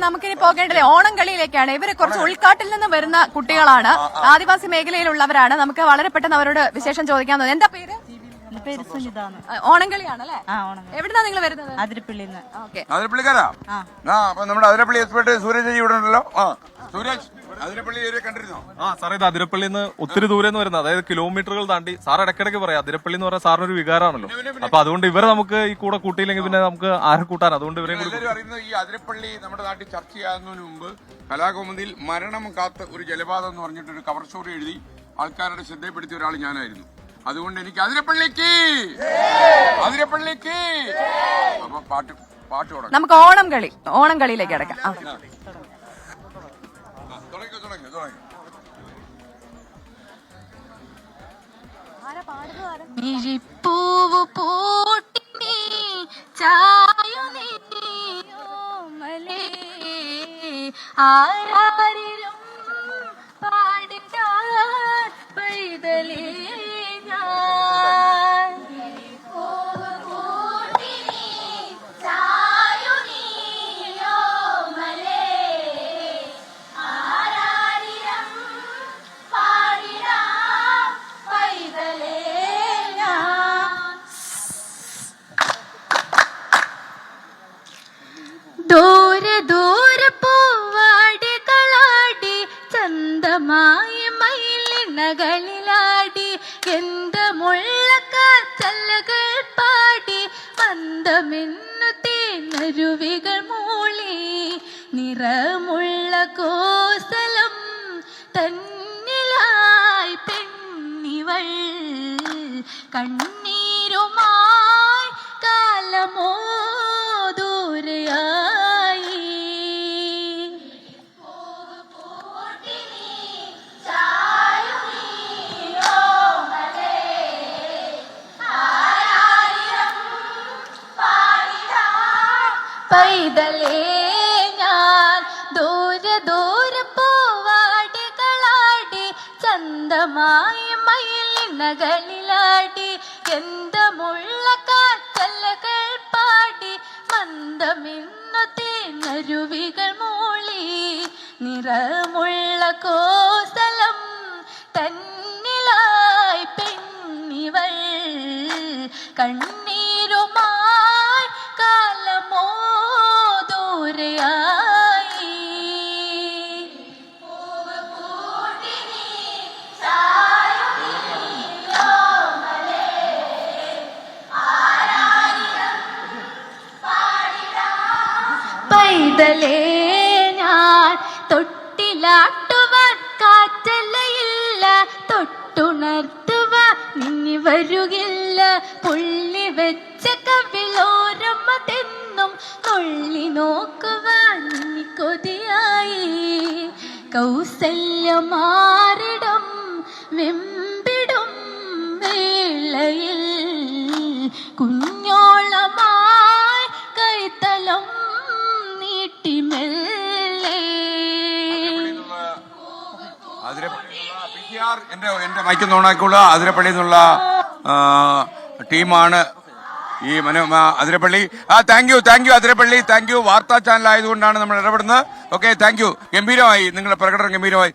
നമുക്കിനി പോകേണ്ടത് ഓണം കളിയിലേക്കാണ്. ഇവര് കുറച്ച് ഉൾക്കാട്ടിൽ നിന്ന് വരുന്ന കുട്ടികളാണ്, ആദിവാസി മേഖലയിലുള്ളവരാണ്. നമുക്ക് വളരെ പെട്ടെന്ന് അവരോട് വിശേഷം ചോദിക്കാവുന്നത്. എന്താ പേര്? ഓണം കളിയാണല്ലേ? എവിടുന്നാ നിങ്ങൾ വരുന്നത്? അതിരപ്പള്ളിന്ന്. അതിരപ്പള്ളിക്കാരാ? അപ്പൊ നമ്മുടെ അതിരപ്പള്ളി എക്സ്പെർട്ട് സൂരജ് ഇവിടെ ഉണ്ടല്ലോ. സൂരജ്, അതിരപ്പള്ളി ഏരിയ കണ്ടിരുന്നോ? സാറേ, ഇത് അതിരപ്പള്ളിന്ന് ഒത്തിരി ദൂരെ നിന്ന് വരുന്നത്, അതായത് കിലോമീറ്ററുകൾ താണ്ടി. സാർ ഇടയ്ക്കിടയ്ക്ക് പറയാം അതിരപ്പള്ളി എന്ന് പറഞ്ഞാൽ സാറിനൊരു വികാരമാണല്ലോ. അപ്പൊ അതുകൊണ്ട് ഇവരെ നമുക്ക് ഈ കൂടെ കൂട്ടിയില്ലെങ്കിൽ പിന്നെ നമുക്ക് ആരെ കൂട്ടാൻ, അതുകൊണ്ട് ഇവരെ അറിയുന്നത് ഈ അതിരപ്പള്ളി നമ്മുടെ നാട്ടിൽ ചർച്ച ചെയ്യാവുന്നതിന് മുമ്പ് കലാകൗമുദിയിൽ മരണം കാത്ത് ഒരു ജലപാതം എന്ന് പറഞ്ഞിട്ടൊരു കവർ സ്റ്റോറി എഴുതി ആൾക്കാരുടെ ശ്രദ്ധയിൽപ്പെടുത്തിയ ഒരാൾ ഞാനായിരുന്നു. അതുകൊണ്ട് എനിക്ക് അതിരപ്പള്ളിക്ക് അപ്പൊ പാട്ട് തുടങ്ങാം. നമുക്ക് ഓണം കളിയിലേക്ക് അടക്കാം. മിഴിപ്പൂവ് പൂട്ടി ചായുനീയോമലേ ആരാരിലും പാടിടാൻ പൈതലേ ഞാൻ. മിഴിപ്പൂവ് പൂട്ടി ചായുനീയോമലേ ആരാരിലും പാടിടാൻ പൈതലേ. ദൂരെ ദൂരെ പൂവാടികളാടി ചന്തമായ മയിലിനകളിലാടി ഗന്ധമുള്ള കാറ്റല്ലകൾ പാടി മന്ദമെന്നു തേനരുവികൾ മൂളി നിറമുള്ള കോസലം തന്നിലായി പെണ്ണിവൾ കണ്ണീരുമായി കാലമോ ദൂരെയായി. പൈതലേ ഞാൻ ദൂരെ ദൂരെ പൂവാടികളാടി ചന്തമായ മയിലിനകളിലാടി ഗന്ധമുള്ള കാറ്റല്ലകൾ പാടി മന്ദമിന്നു തേനരുവികൾ മൂളി നിറമുള്ള കോസലം തന്നിലായി പെണ്ണിവൾ കണ്ണീരുമായി കാലമോ ദൂരെയായി. പൈതലേ ഞാൻ തൊട്ടിലാട്ടുവാൻ കാറ്റലയില്ല, തൊട്ടുണർത്തുവാൻ നിന്നി വരുകില്ല. പുള്ളി വെച്ച കവിളോരമതെന്നും നുള്ളി നോക്കുവാൻ നിന്നി കൊതിയായി. കൗസല്യമാറിടം വെമ്പിടും വേളയിൽ കുഞ്ഞോളമായി കൈത്തലം എന്റെ മൈക്ക് ഓണാക്കിയുള്ള അതിരപ്പള്ളി എന്നുള്ള ടീമാണ് ഈ Athirappilly. Thank you Athirappilly, thank you. വാർത്താ ചാനൽ ആയതുകൊണ്ടാണ് നമ്മൾ ഇടപെടുന്നത്. Okay, thank you. ഗംഭീരമായി, നിങ്ങളുടെ പ്രകടനം ഗംഭീരമായി.